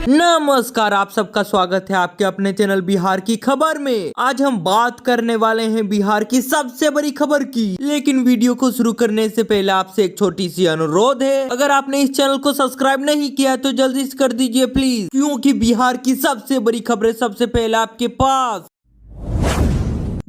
नमस्कार, आप सबका स्वागत है आपके अपने चैनल बिहार की खबर में। आज हम बात करने वाले हैं बिहार की सबसे बड़ी खबर की। लेकिन वीडियो को शुरू करने से पहले आपसे एक छोटी सी अनुरोध है, अगर आपने इस चैनल को सब्सक्राइब नहीं किया है तो जल्दी से कर दीजिए प्लीज, क्योंकि बिहार की सबसे बड़ी खबरें सबसे पहले आपके पास।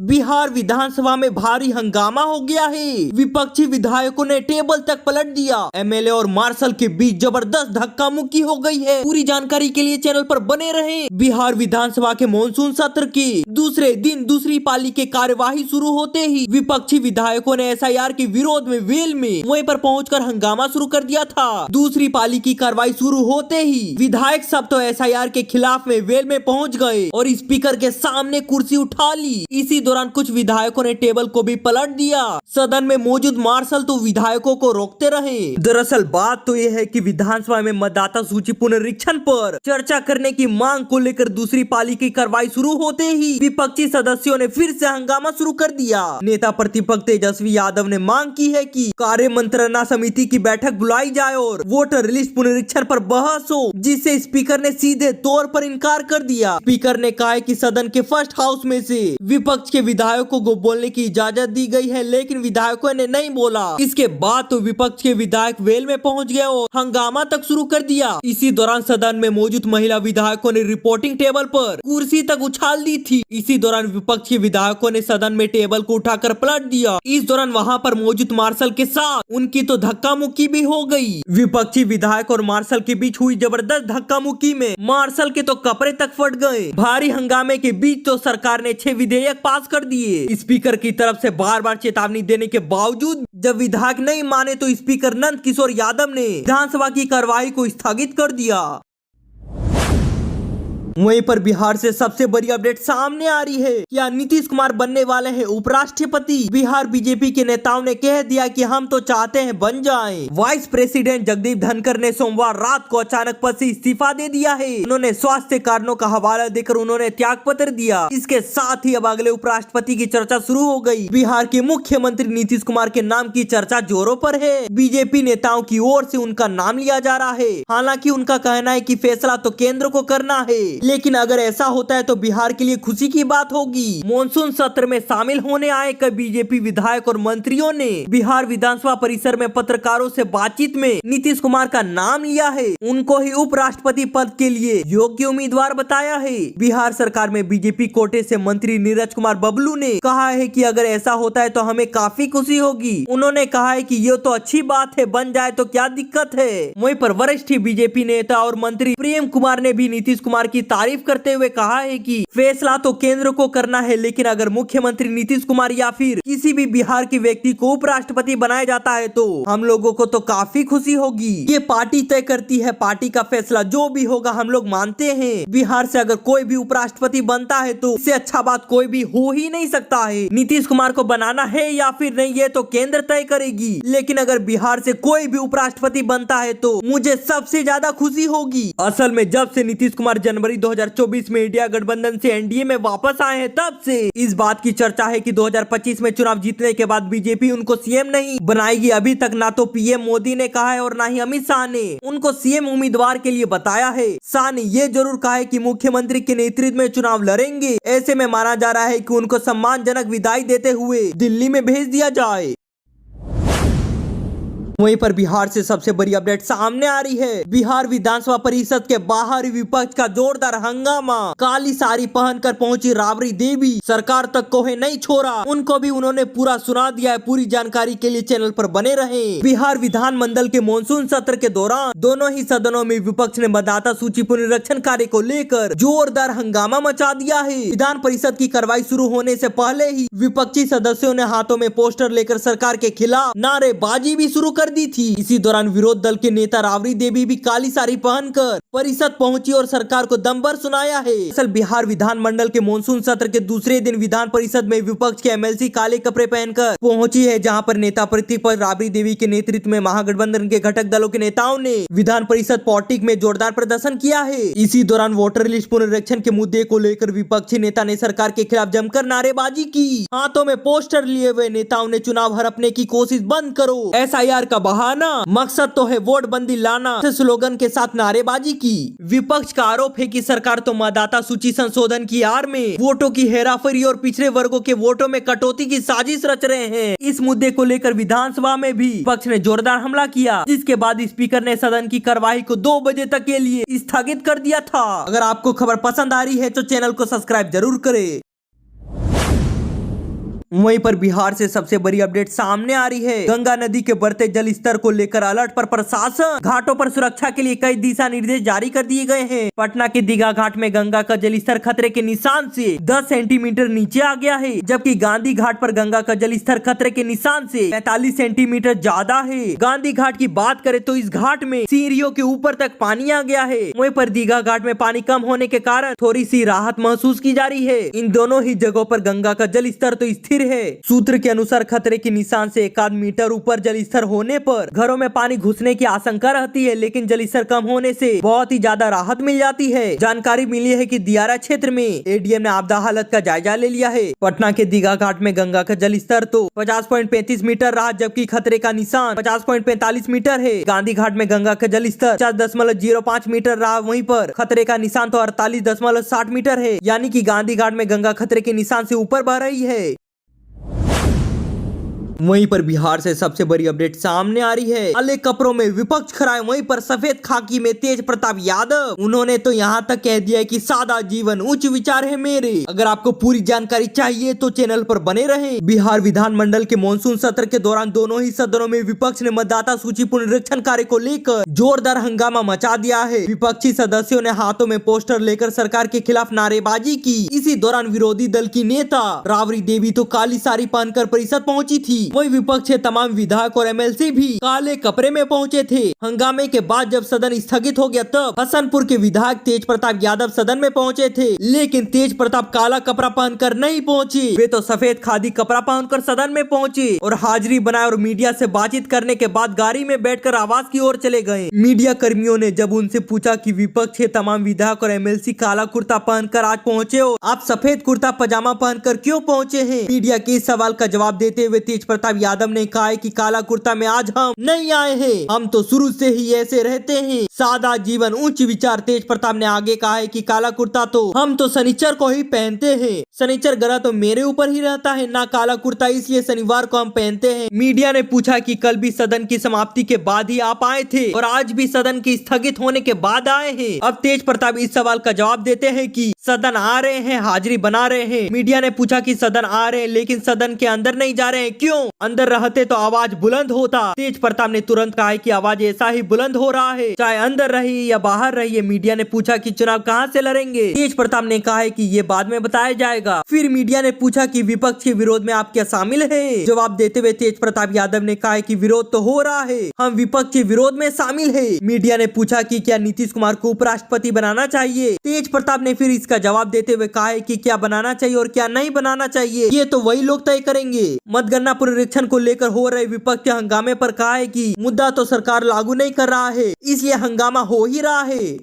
बिहार विधानसभा में भारी हंगामा हो गया है। विपक्षी विधायकों ने टेबल तक पलट दिया। एमएलए और मार्शल के बीच जबरदस्त धक्का मुक्की हो गई है। पूरी जानकारी के लिए चैनल पर बने रहें। बिहार विधानसभा के मॉनसून सत्र के दूसरे दिन दूसरी पाली के कार्यवाही शुरू होते ही विपक्षी विधायकों ने एसआईआर के विरोध में वेल में वहीं पर पहुंचकर हंगामा शुरू कर दिया था। दूसरी पाली की कार्रवाई शुरू होते ही विधायक सब तो एसआईआर के खिलाफ में वेल में पहुंच गए और स्पीकर के सामने कुर्सी उठा ली। इसी दौरान कुछ विधायकों ने टेबल को भी पलट दिया। सदन में मौजूद मार्शल तो विधायकों को रोकते रहे। दरअसल बात तो यह है कि विधानसभा में मतदाता सूची पुनरीक्षण पर चर्चा करने की मांग को लेकर दूसरी पाली की कार्रवाई शुरू होते ही विपक्षी सदस्यों ने फिर से हंगामा शुरू कर दिया। नेता प्रतिपक्ष तेजस्वी यादव ने मांग की है कि कार्य मंत्रणा समिति की बैठक बुलाई जाए और वोटर लिस्ट पुनरीक्षण पर बहस हो, जिससे स्पीकर ने सीधे तौर पर इनकार कर दिया। स्पीकर ने कहा कि सदन के फर्स्ट हाउस में से विपक्ष के विधायकों को बोलने की इजाजत दी गई है, लेकिन विधायकों ने नहीं बोला। इसके बाद तो विपक्ष के विधायक वेल में पहुंच गए और हंगामा तक शुरू कर दिया। इसी दौरान सदन में मौजूद महिला विधायकों ने रिपोर्टिंग टेबल पर कुर्सी तक उछाल दी थी। इसी दौरान विपक्ष के विधायकों ने सदन में टेबल को उठाकर पलट दिया। इस दौरान वहां पर मौजूद मार्शल के साथ उनकी तो धक्का मुक्की भी हो गई। विपक्षी विधायक और मार्शल के बीच हुई जबरदस्त धक्का मुक्की में मार्शल के तो कपड़े तक फट गए। भारी हंगामे के बीच तो सरकार ने 6 विधेयक पास कर दिए। स्पीकर की तरफ से बार बार चेतावनी देने के बावजूद जब विधायक नहीं माने तो स्पीकर नंद किशोर यादव ने विधानसभा की कार्यवाही को स्थगित कर दिया। वहीं पर बिहार से सबसे बड़ी अपडेट सामने आ रही है। क्या नीतीश कुमार बनने वाले हैं उपराष्ट्रपति? बिहार बीजेपी के नेताओं ने कह दिया कि हम तो चाहते हैं बन जाएं। वाइस प्रेसिडेंट जगदीप धनखड़ ने सोमवार रात को अचानक पद से इस्तीफा दे दिया है। उन्होंने स्वास्थ्य कारणों का हवाला देकर उन्होंने त्याग पत्र दिया। इसके साथ ही अब अगले उपराष्ट्रपति की चर्चा शुरू हो गई। बिहार के मुख्यमंत्री नीतीश कुमार के नाम की चर्चा जोरों पर है। बीजेपी नेताओं की ओर से उनका नाम लिया जा रहा है। हालांकि उनका कहना है कि फैसला तो केंद्र को करना है, लेकिन अगर ऐसा होता है तो बिहार के लिए खुशी की बात होगी। मॉनसून सत्र में शामिल होने आए कई बीजेपी विधायक और मंत्रियों ने बिहार विधानसभा परिसर में पत्रकारों से बातचीत में नीतीश कुमार का नाम लिया है। उनको ही उपराष्ट्रपति पद के लिए योग्य उम्मीदवार बताया है। बिहार सरकार में बीजेपी कोटे से मंत्री नीरज कुमार बबलू ने कहा है कि अगर ऐसा होता है तो हमें काफी खुशी होगी। उन्होंने कहा है कि ये तो अच्छी बात है, बन जाए तो क्या दिक्कत है। वहीं पर वरिष्ठ बीजेपी नेता और मंत्री प्रेम कुमार ने भी नीतीश कुमार की तारीफ करते हुए कहा है कि फैसला तो केंद्र को करना है, लेकिन अगर मुख्यमंत्री नीतीश कुमार या फिर किसी भी बिहार के व्यक्ति को उपराष्ट्रपति बनाया जाता है तो हम लोगों को तो काफी खुशी होगी। ये पार्टी तय करती है, पार्टी का फैसला जो भी होगा हम लोग मानते हैं। बिहार से अगर कोई भी उपराष्ट्रपति बनता है तो इससे अच्छा बात कोई भी हो ही नहीं सकता है। नीतीश कुमार को बनाना है या फिर नहीं ये तो केंद्र तय करेगी, लेकिन अगर बिहार से कोई भी उपराष्ट्रपति बनता है तो मुझे सबसे ज्यादा खुशी होगी। असल में जब से नीतीश कुमार जनवरी 2024 में इंडिया गठबंधन से एनडीए में वापस आए हैं, तब से इस बात की चर्चा है कि 2025 में चुनाव जीतने के बाद बीजेपी उनको सीएम नहीं बनाएगी। अभी तक ना तो पीएम मोदी ने कहा है और ना ही अमित शाह ने उनको सीएम उम्मीदवार के लिए बताया है। शाह ने ये जरूर कहा है कि मुख्यमंत्री के नेतृत्व में चुनाव लड़ेंगे। ऐसे में माना जा रहा है कि उनको सम्मानजनक विदाई देते हुए दिल्ली में भेज दिया जाए। वहीं पर बिहार से सबसे बड़ी अपडेट सामने आ रही है। बिहार विधानसभा परिषद के बाहर विपक्ष का जोरदार हंगामा। काली साड़ी पहनकर पहुंची राबड़ी देवी, सरकार तक को है नहीं छोड़ा। उनको भी उन्होंने पूरा सुना दिया है। पूरी जानकारी के लिए चैनल पर बने रहें। बिहार विधानमंडल के मॉनसून सत्र के दौरान दोनों ही सदनों में विपक्ष ने मतदाता सूची पुनरीक्षण कार्य को लेकर जोरदार हंगामा मचा दिया है। विधान परिषद की कार्रवाई शुरू होने से पहले ही विपक्षी सदस्यों ने हाथों में पोस्टर लेकर सरकार के खिलाफ नारेबाजी भी शुरू कर दी थी। इसी दौरान विरोध दल के नेता राबड़ी देवी भी काली साड़ी पहनकर परिषद पहुंची और सरकार को दमभर सुनाया है। असल बिहार विधानमंडल के मॉनसून सत्र के दूसरे दिन विधान परिषद में विपक्ष के एमएलसी काले कपड़े पहनकर पहुंची है, जहां पर नेता प्रतिपक्ष राबड़ी देवी के नेतृत्व में महागठबंधन के घटक दलों के नेताओं ने विधान परिषद पॉटिक में जोरदार प्रदर्शन किया है। इसी दौरान वोटर लिस्ट पुनरीक्षण के मुद्दे को लेकर विपक्षी नेता ने सरकार के खिलाफ जमकर नारेबाजी की। हाथों में पोस्टर लिए हुए नेताओं ने चुनाव हड़पने की कोशिश बंद करो, एसआईआर का बहाना, मकसद तो है वोट बंदी लाना से स्लोगन के साथ नारेबाजी की। की। विपक्ष का आरोप है कि सरकार तो मतदाता सूची संशोधन की आड़ में वोटों की हेराफेरी और पिछड़े वर्गों के वोटों में कटौती की साजिश रच रहे हैं। इस मुद्दे को लेकर विधानसभा में भी विपक्ष ने जोरदार हमला किया, जिसके बाद स्पीकर ने सदन की कार्यवाही को 2 बजे तक के लिए स्थगित कर दिया था। अगर आपको खबर पसंद आ रही है तो चैनल को सब्सक्राइब जरूर करें। वहीं पर बिहार से सबसे बड़ी अपडेट सामने आ रही है। गंगा नदी के बढ़ते जल स्तर को लेकर अलर्ट पर प्रशासन। घाटों पर सुरक्षा के लिए कई दिशा निर्देश जारी कर दिए गए हैं। पटना के दीघा घाट में गंगा का जल स्तर खतरे के निशान से 10 सेंटीमीटर नीचे आ गया है, जबकि गांधी घाट पर गंगा का जल स्तर खतरे के निशान से 45 सेंटीमीटर ज्यादा है। गांधी घाट की बात करें तो इस घाट में सीढ़ियों के ऊपर तक पानी आ गया है। वहीं पर दीघा घाट में पानी कम होने के कारण थोड़ी सी राहत महसूस की जा रही है। इन दोनों ही जगहों पर गंगा का जल स्तर तो स्थिर है। सूत्र के अनुसार खतरे के निशान से 1 मीटर ऊपर जल स्तर होने पर घरों में पानी घुसने की आशंका रहती है, लेकिन जल स्तर कम होने से बहुत ही ज्यादा राहत मिल जाती है। जानकारी मिली है कि दियारा क्षेत्र में एडीएम ने आपदा हालत का जायजा ले लिया है। पटना के दीघा घाट में गंगा का जल स्तर तो 50.35 मीटर रहा, जबकि खतरे का निशान 50.45 मीटर है। गांधी घाट में गंगा का जल स्तर 50.05 मीटर रहा, वहीं पर खतरे का निशान तो 48.60 मीटर है। यानी कि गांधी घाट में गंगा खतरे के निशान से ऊपर बह रही है। वहीं पर बिहार से सबसे बड़ी अपडेट सामने आ रही है। काले कपड़ों में विपक्ष खड़ा है, वहीं पर सफेद खाकी में तेज प्रताप यादव। उन्होंने तो यहां तक कह दिया है कि सादा जीवन उच्च विचार है मेरे। अगर आपको पूरी जानकारी चाहिए तो चैनल पर बने रहें। बिहार विधानमंडल के मानसून सत्र के दौरान दोनों ही सदनों में विपक्ष ने मतदाता सूची पुनरीक्षण कार्य को लेकर जोरदार हंगामा मचा दिया है। विपक्षी सदस्यों ने हाथों में पोस्टर लेकर सरकार के खिलाफ नारेबाजी की। इसी दौरान विरोधी दल की नेता राबड़ी देवी तो काली साड़ी पहनकर परिषद पहुंची थी। वही विपक्ष के तमाम विधायक और एमएलसी भी काले कपड़े में पहुंचे थे। हंगामे के बाद जब सदन स्थगित हो गया तब हसनपुर के विधायक तेज प्रताप यादव सदन में पहुंचे थे, लेकिन तेज प्रताप काला कपड़ा पहनकर नहीं पहुंचे। वे तो सफेद खादी कपड़ा पहनकर सदन में पहुंचे और हाजिरी बनाए और मीडिया से बातचीत करने के बाद गाड़ी में बैठकर आवास की ओर चले गए। मीडिया कर्मियों ने जब उनसे पूछा कि विपक्ष के तमाम विधायक और एमएलसी काला कुर्ता पहनकर आज पहुंचे हो, आप सफेद कुर्ता पजामा पहनकर क्यों पहुंचे हैं? मीडिया के इस सवाल का जवाब देते हुए तेज प्रताप यादव ने कहा है कि काला कुर्ता में आज हम नहीं आए हैं, हम तो शुरू से ही ऐसे रहते हैं, सादा जीवन उच्च विचार। तेज प्रताप ने आगे कहा है कि काला कुर्ता तो हम तो शनिचर को ही पहनते हैं, शनिचर ग्रह तो मेरे ऊपर ही रहता है ना काला कुर्ता, इसलिए शनिवार को हम पहनते हैं। मीडिया ने पूछा कि कल भी सदन की समाप्ति के बाद ही आप आए थे और आज भी सदन की स्थगित होने के बाद आए हैं। अब तेज प्रताप इस सवाल का जवाब देते हैं कि सदन आ रहे हैं, हाजिरी बना रहे हैं। मीडिया ने पूछा कि सदन आ रहे हैं लेकिन सदन के अंदर नहीं जा रहे हैं, क्यों? अंदर रहते तो आवाज बुलंद होता। तेज प्रताप ने तुरंत कहा कि आवाज ऐसा ही बुलंद हो रहा है, चाहे अंदर रहिए या बाहर रहिए। मीडिया ने पूछा कि चुनाव कहां से लड़ेंगे? तेज प्रताप ने कहा है कि ये बाद में बताया जाएगा। फिर मीडिया ने पूछा कि विपक्ष के विरोध में आप क्या शामिल हैं? जवाब देते हुए तेज प्रताप यादव ने कहा कि विरोध तो हो रहा है, हम विपक्ष के विरोध में शामिल है। मीडिया ने पूछा कि क्या नीतीश कुमार को उपराष्ट्रपति बनाना चाहिए? तेज प्रताप ने फिर इसका जवाब देते हुए कहा है कि क्या बनाना चाहिए और क्या नहीं बनाना चाहिए ये तो वही लोग तय करेंगे। मतगणना पुनरीक्षण को लेकर हो रहे विपक्ष के हंगामे पर कहा है कि मुद्दा तो सरकार लागू नहीं कर रहा है, इसलिए हंगामा हो ही रहा है।